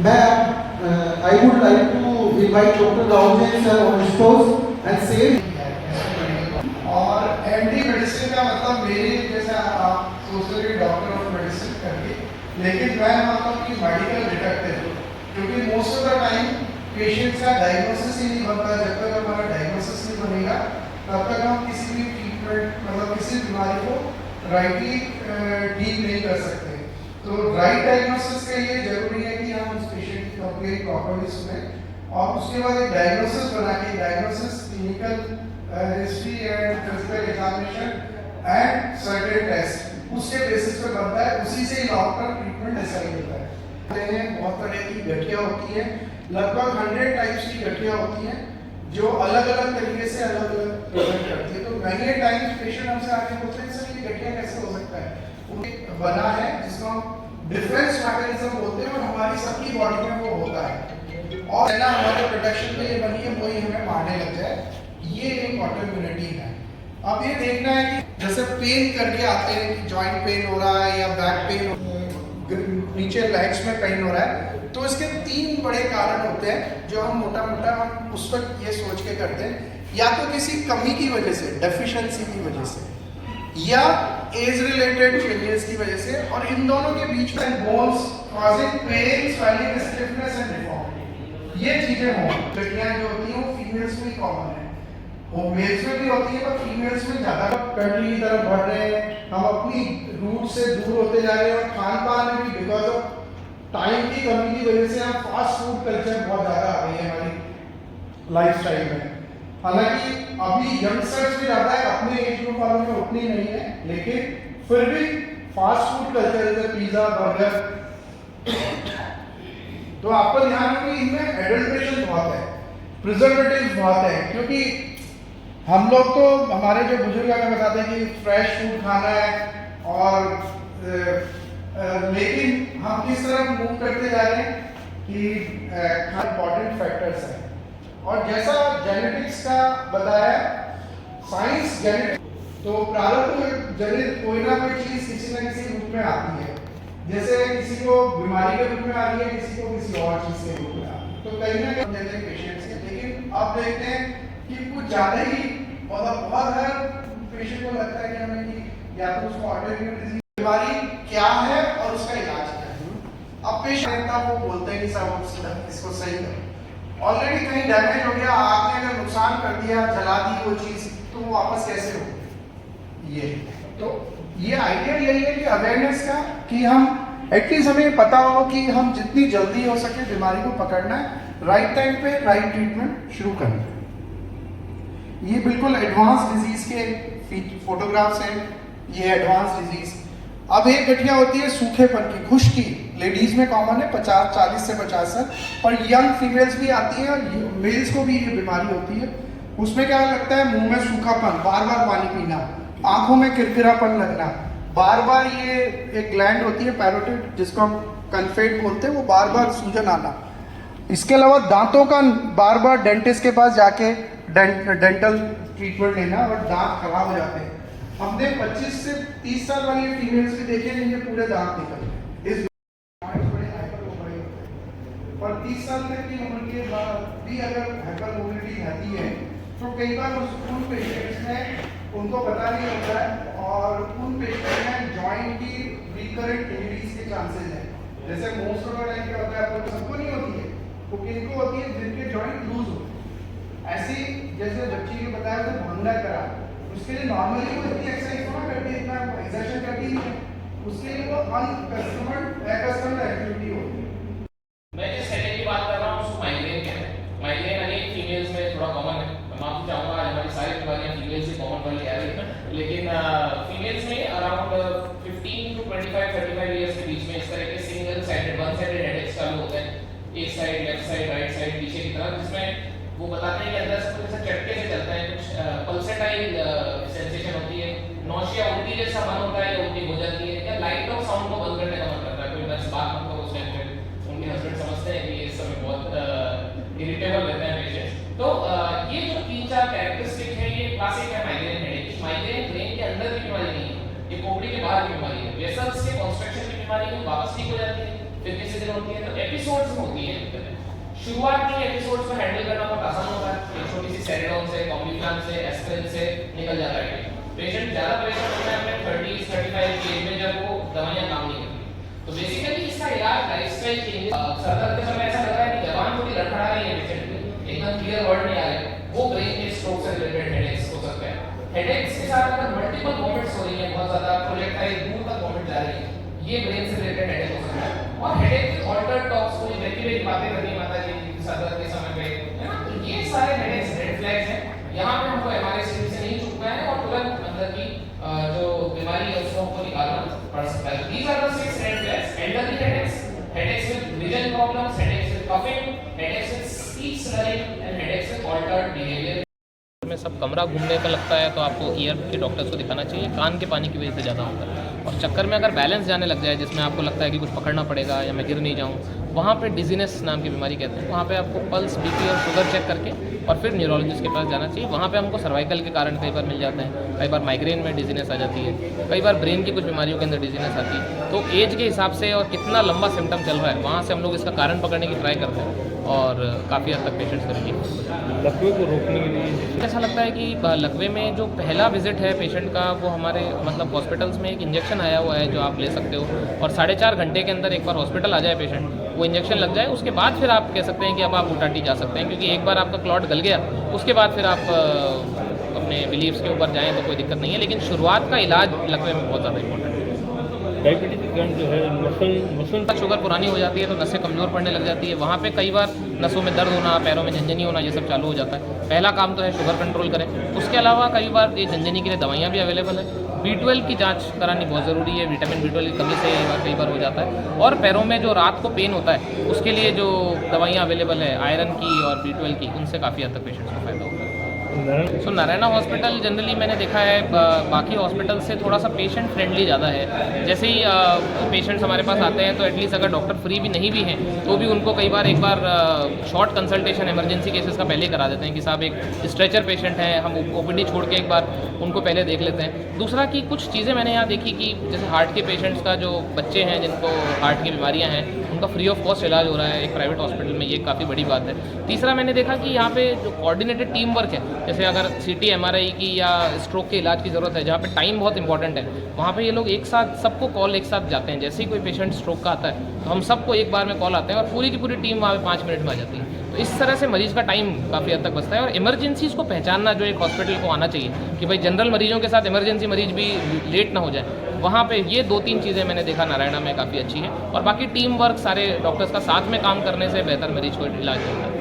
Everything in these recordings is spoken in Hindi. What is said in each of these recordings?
I would like to invite Dr. Rajan sir on stage and say. और एमडी मेडिसिन का मतलब मेरी जैसा आप सोच रहे हैं डॉक्टर ऑफ मेडिसिन करके, लेकिन मैं मानता हूँ कि मेडिकल डिटेक्टिव, क्योंकि most of the time patients का डायग्नोसिस ही नहीं बनता। जब तक हमारा डायग्नोसिस नहीं बनेगा तब तक हम किसी भी ट्रीटमेंट मतलब किसी बीमारी को राइटली डील नहीं कर सकते। तो राइट डायग्नोसिस के लिए जरूरी है कि हम उस पेशेंट की कंप्लेंट प्रॉपर्ली सुने और उसके बाद एक डायग्नोसिस बना के, diagnosis clinical history and physical examination and certain test उसके बेसिस पे बनता है, उसी से ही लॉन्ग टर्म ट्रीटमेंट डिसाइड होता है। बहुत तरह की गठिया होती है, लगभग 100 टाइप्स की गठिया होती हैं जो अलग अलग तरीके से अलग अलग प्रेजेंट करती है। तो मैनी टाइम्स पेशेंट हमसे आके पूछते हैं सर ये गठिया कैसे हो सकता है, बना है जिसको हम डिफेंस मैकेनिज्म बोलते हैं और हमारी सबकी बॉडी में वो होता है और ना हमारे प्रोटेक्शन के लिए बनी है, वही हमें मारने लग जाए, ये एक ऑटोइम्यूनिटी है। अब ये देखना है कि जैसे पेन करके आते हैं कि जॉइंट पेन हो रहा है या बैक पेन, नीचे लेग्स में पेन हो रहा है, तो इसके 3 बड़े कारण होते हैं जो हम मोटा मोटा हम उस वक्त ये सोच के करते हैं, या तो किसी कमी की वजह से, डेफिशिएंसी की वजह से, या एज रिलेटेड चेंजेस की वजह से, और इन दोनों के बीच में bones causing pain, swelling, stiffness and deformity, ये चीजें हों। गठियां जो होती हैं वो फीमेल्स में कॉमन है, वो मेल्स में भी होती है पर फीमेल्स में ज्यादा। कंट्री की तरफ बढ़ रहे हैं, हम अपनी रूट से दूर होते जा रहे हैं और खान पान में भी बिकॉज ऑफ टाइम की कमी की वजह से हम फास्ट फूड कल्चर बहुत ज्यादा आ गई है हमारी लाइफस्टाइल में। हालांकि अभी यंगस्टर्स भी ज्यादा है, अपने एज ग्रुप वालों में उतनी नहीं है, लेकिन फिर भी फास्ट फूड कल्चर जैसे पिज्जा, बर्गर, तो आपको ध्यान रखो इनमें एडल्ट्रेशन बहुत है, प्रिजर्वेटिव बहुत है, क्योंकि हम लोग तो हमारे जो बुजुर्ग हमें बताते हैं कि फ्रेश फूड खाना है और लेकिन हम किस तरह मूव करते जा रहे हैं कि इम्पॉर्टेंट फैक्टर्स हैं। और जैसा जेनेटिक्स का बताया, साइंस जेनेटिक्स, तो प्रारंभ जनित कोई ना कोई चीज किसी न किसी रूप में आती है, जैसे किसी को बीमारी के रूप में आ रही है, किसी को किसी और चीज के रूप में आ रही है, तो कहीं ना कहीं देते हैं पेशेंट्स के। लेकिन अब देखते हैं कि कुछ ज्यादा ही बहुत हर पेशेंट को लगता है कि हमें कि या तो उसको ऑटोइम्यून डिजीज बीमारी क्या है और उसका इलाज क्या है। अब पेशेंट वो बोलते हैं कि साहब इसको सही करो, ऑलरेडी कहीं डैमेज हो गया, आपने अगर नुकसान कर दिया, जला दी वो चीज, तो वो वापस कैसे हो। ये तो ये आइडिया यही है कि अवेयरनेस का, कि हम एटलीस्ट हमें पता हो कि हम जितनी जल्दी हो सके बीमारी को पकड़ना है, राइट टाइम पे राइट ट्रीटमेंट शुरू करना है। ये बिल्कुल एडवांस डिजीज के फोटोग्राफ्स हैं, ये एडवांस डिजीज। अब एक गठिया होती है सूखेपन की, खुश्की, लेडीज में कॉमन है 40 से 50 साल, पर यंग फीमेल्स भी आती हैं और मेल्स को भी ये बीमारी होती है। उसमें क्या लगता है, मुंह में सूखापन, बार बार पानी पीना, आंखों में किरकिरापन लगना, बार बार ये एक ग्लैंड होती है पैरोटिड जिसको हम कन्फेट बोलते हैं, वो बार बार सूजन आना। इसके अलावा दांतों का बार बार डेंटिस्ट के पास जाके डेंटल ट्रीटमेंट लेना और दांत खराब हो जाते हैं। हमने 25 से 30 साल वाली फीमेल्स भी देखे जिनके पूरे दांत निकल गए, इस बड़े हाइपर मोबाइल होते हैं। और 30 साल तक की उम्र के बाद भी अगर हाइपर मोबिलिटी रहती है तो कई बार उन पेशेंट्स में उनको पता नहीं होता है और उन पेशेंट में जॉइंट की रिकरेंट इंजरीज के चांसेस हैं। जैसे मोस्ट ऑफ द टाइम क्या होता है, आपको सबको नहीं होती है, वो किनको होती है जिनके जॉइंट लूज होते हैं। ऐसी जैसे बच्ची को बताया तो भंगड़ा करा, उसके लिए नॉर्मली वो इतनी एक्सरसाइज थोड़ा करती है, इतना एक्सरसाइज करती नहीं है, उसके लिए वो अनकस्टमर्ड एक्टिविटी होती है। मैं जिस सेकंड की बात कर रहा हूँ उसको माइग्रेन कहते हैं। माइग्रेन अनेक फीमेल्स में थोड़ा कॉमन है, मैं माफी चाहूँगा, हमारी सारी बीमारियाँ फीमेल्स से कॉमन वाली आ रही है, लेकिन फीमेल्स में अराउंड 15 to 25-35 ईयर्स के बीच में इस तरह के single sided, one sided headaches चालू होते हैं, एक side, left side, right side, पीछे की तरफ, जिसमें वो बताते हैं कि अंदर से कुछ चटके से चलता है, कुछ पल्सेटाइल सेंसेशन होती है, नौशिया, उल्टी जैसा मन होता है या उल्टी हो जाती है, या लाइट ऑफ साउंड को बंद करने का मन करता है, कोई बस बात मत करो उस टाइम पे, उनके हस्बैंड समझते हैं कि इस समय बहुत इरिटेबल रहते हैं पेशेंट। तो ये जो 3-4 कैरेक्टरिस्टिक है, ये क्लासिक है माइग्रेन हेडेक। माइग्रेन ब्रेन के अंदर की बीमारी नहीं है, ये खोपड़ी के बाहर की बीमारी है, वेसल्स के कंस्ट्रक्शन की बीमारी है, वापस ठीक हो जाती है, फिर किसी दिन होती है, तो एपिसोड्स में होती है। शुरुआत में एपिसोड्स को हैंडल करना बहुत आसान होता है, एक छोटी सी सेरेडोन से, कॉम्बिफ्लान से, एस्पिरिन से निकल जाता है। पेशेंट ज़्यादा परेशान होता है अपने 30-35 की एज में जब वो दवाइयाँ काम नहीं करती। तो बेसिकली इसका इलाज लाइफस्टाइल चेंज। सर दर्द के समय ऐसा लग रहा है कि जबान थोड़ी लड़खड़ा रही है पेशेंट की, एकदम क्लियर वर्ड नहीं आ रहे, वो ब्रेन के स्ट्रोक से रिलेटेड हेडेक्स हो सकते हैं। हेडेक्स के साथ अगर मल्टीपल वॉमिट्स हो रही है, बहुत ज़्यादा प्रोजेक्टाइल दूर तक वॉमिट जा रही है, ये ब्रेन से रिलेटेड हेडेक हो सकता है। और हेडेक विद ऑल्टर्ड टॉक्स, कोई व्यक्ति बातें करनी माता जी सर दर्द के समय पे, है ना, तो ये सारे हेडेक्स रेड फ्लैग्स हैं। यहाँ पे हमको एमआरआई से नहीं चूकना है और तुरंत अंदर की जो बीमारी है उसको हमको निकालना पड़ सकता है। These are the 6 red flags: elderly headaches, headaches with vision problems, headaches with coughing, headaches with speech slurring and headaches with altered behavior। में सब कमरा घूमने का लगता है तो आपको ईयर के डॉक्टर्स को दिखाना चाहिए। कान के पानी की वजह से ज़्यादा होता है। और चक्कर में अगर बैलेंस जाने लग जाए, जिसमें आपको लगता है कि कुछ पकड़ना पड़ेगा या मैं गिर नहीं जाऊँ, वहाँ पे डिजीनेस नाम की बीमारी कहते हैं। वहाँ पे आपको पल्स, बीपी और शुगर चेक करके और फिर न्यूरोलॉजिस्ट के पास जाना चाहिए। वहाँ पे हमको सर्वाइकल के कारण कई बार मिल जाते हैं, कई बार माइग्रेन में डिजीनेस आ जाती है, कई बार ब्रेन की कुछ बीमारियों के अंदर डिजीनेस आती है। तो एज के हिसाब से और कितना लंबा सिम्टम चल रहा है, वहाँ से हम लोग इसका कारण पकड़ने की ट्राई करते हैं और काफ़ी हद तक पेशेंट्स को रिलीफ होता है। लकवे को रोकने के लिए ऐसा लगता है कि लकवे में जो पहला विजिट है पेशेंट का, वो हमारे मतलब हॉस्पिटल्स में एक इंजेक्शन आया हुआ है जो आप ले सकते हो, और 4.5 घंटे के अंदर एक बार हॉस्पिटल आ जाए पेशेंट, वो इंजेक्शन लग जाए, उसके बाद फिर आप कह सकते हैं कि अब आप उटाटी जा सकते हैं। क्योंकि एक बार आपका क्लॉट गल गया, उसके बाद फिर आप अपने बिलीव्स के ऊपर जाएँ तो कोई दिक्कत नहीं है। लेकिन शुरुआत का इलाज लकवे में बहुत ज़्यादा इंपॉर्टेंट है। डायबिटीज के कारण जो है मसल शुगर पुरानी हो जाती है तो नसें कमज़ोर पड़ने लग जाती है। वहाँ पे कई बार नसों में दर्द होना, पैरों में झंझनी होना, ये सब चालू हो जाता है। पहला काम तो है शुगर कंट्रोल करें। उसके अलावा कई बार ये झंझनी के लिए दवाइयाँ भी अवेलेबल है। B12 की जांच करानी बहुत ज़रूरी है, विटामिन B12 की कमी से कई बार हो जाता है। और पैरों में जो रात को पेन होता है, उसके लिए जो दवाइयाँ अवेलेबल है आयरन की और B12 की, उनसे काफ़ी हद तक पेशेंट्स को फायदा होता है। सो नारायणा हॉस्पिटल जनरली मैंने देखा है बाकी हॉस्पिटल से थोड़ा सा पेशेंट फ्रेंडली ज़्यादा है। जैसे ही पेशेंट्स हमारे पास आते हैं तो एटलीस्ट अगर डॉक्टर फ्री भी नहीं भी हैं तो भी उनको कई बार एक बार शॉर्ट कंसल्टेशन इमरजेंसी केसेस का पहले करा देते हैं कि साहब एक स्ट्रेचर पेशेंट है, हम OPD छोड़ के एक बार उनको पहले देख लेते हैं। दूसरा कि कुछ चीज़ें मैंने यहाँ देखी कि जैसे हार्ट के पेशेंट्स का, जो बच्चे हैं जिनको हार्ट की बीमारियाँ हैं, उनका फ्री ऑफ कॉस्ट इलाज हो रहा है एक प्राइवेट हॉस्पिटल में, ये काफ़ी बड़ी बात है। तीसरा मैंने देखा कि यहाँ पे जो कोऑर्डिनेटेड टीम वर्क है, जैसे अगर CT MRI की या स्ट्रोक के इलाज की ज़रूरत है, जहाँ पे टाइम बहुत इंपॉर्टेंट है, वहाँ पे ये लोग एक साथ सबको कॉल एक साथ जाते हैं। जैसे ही कोई पेशेंट स्ट्रोक का आता है तो हम सबको एक बार में कॉल आते हैं और पूरी की पूरी टीम वहाँ पे 5 मिनट में आ जाती है। तो इस तरह से मरीज़ का टाइम काफ़ी हद तक बचता है। और इमरजेंसीज़ को पहचानना जो एक हॉस्पिटल को आना चाहिए कि भाई जनरल मरीजों के साथ इमरजेंसी मरीज भी लेट ना हो जाए, वहाँ पे ये 2-3 चीज़ें मैंने देखा नारायणा में काफ़ी अच्छी है। और बाकी टीम वर्क, सारे डॉक्टर्स का साथ में काम करने से बेहतर मरीज को इलाज होता है।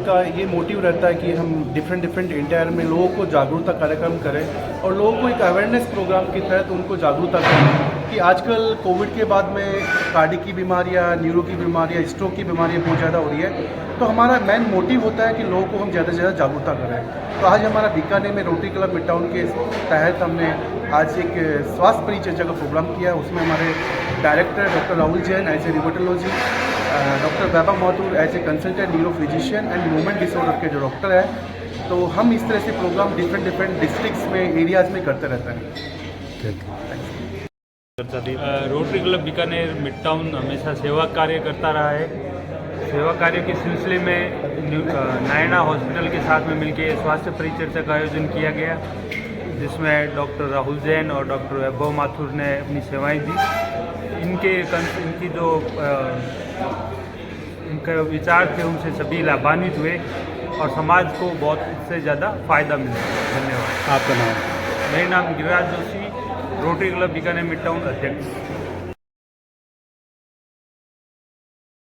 का ये मोटिव रहता है कि हम डिफरेंट इंडिया में लोगों को जागरूकता कार्यक्रम करें और लोगों को एक अवेयरनेस प्रोग्राम के तहत उनको जागरूकता करें कि आजकल कोविड के बाद में कार्डिक की बीमारियाँ, न्यूरो की बीमारियाँ, स्ट्रोक की बीमारियाँ बहुत ज़्यादा हो रही है। तो हमारा मेन मोटिव होता है कि लोगों को हम ज़्यादा से ज़्यादा जागरूकता करें। तो आज हमारा बीकानेर में रोटरी क्लब मिड टाउन के तहत हमने आज एक स्वास्थ्य परिचर्चा का प्रोग्राम किया। उसमें हमारे director doctor Rahul Jain as a रिवर्टोलॉजी, doctor Vaibhav Mathur as a consultant neuro physician and movement disorder के जो डॉक्टर हैं। तो हम इस तरह से प्रोग्राम डिफरेंट डिस्ट्रिक्ट्स में, एरियाज़ में करते रहते हैं। Rotary club Bikaner mid town हमेशा सेवा कार्य करता रहा है। सेवा कार्य के सिलसिले में नारायणा हॉस्पिटल के साथ में मिलकर स्वास्थ्य परिचर्चा का आयोजन किया गया, जिसमें डॉक्टर राहुल जैन और डॉक्टर वैभव माथुर ने अपनी सेवाएं दी। इनकी जो इनके विचार थे उनसे सभी लाभान्वित हुए और समाज को बहुत इससे ज़्यादा फायदा मिला। धन्यवाद। आपका नाम? मेरा नाम Giriraj Joshi, rotary club Bikaner mid town अध्यक्ष।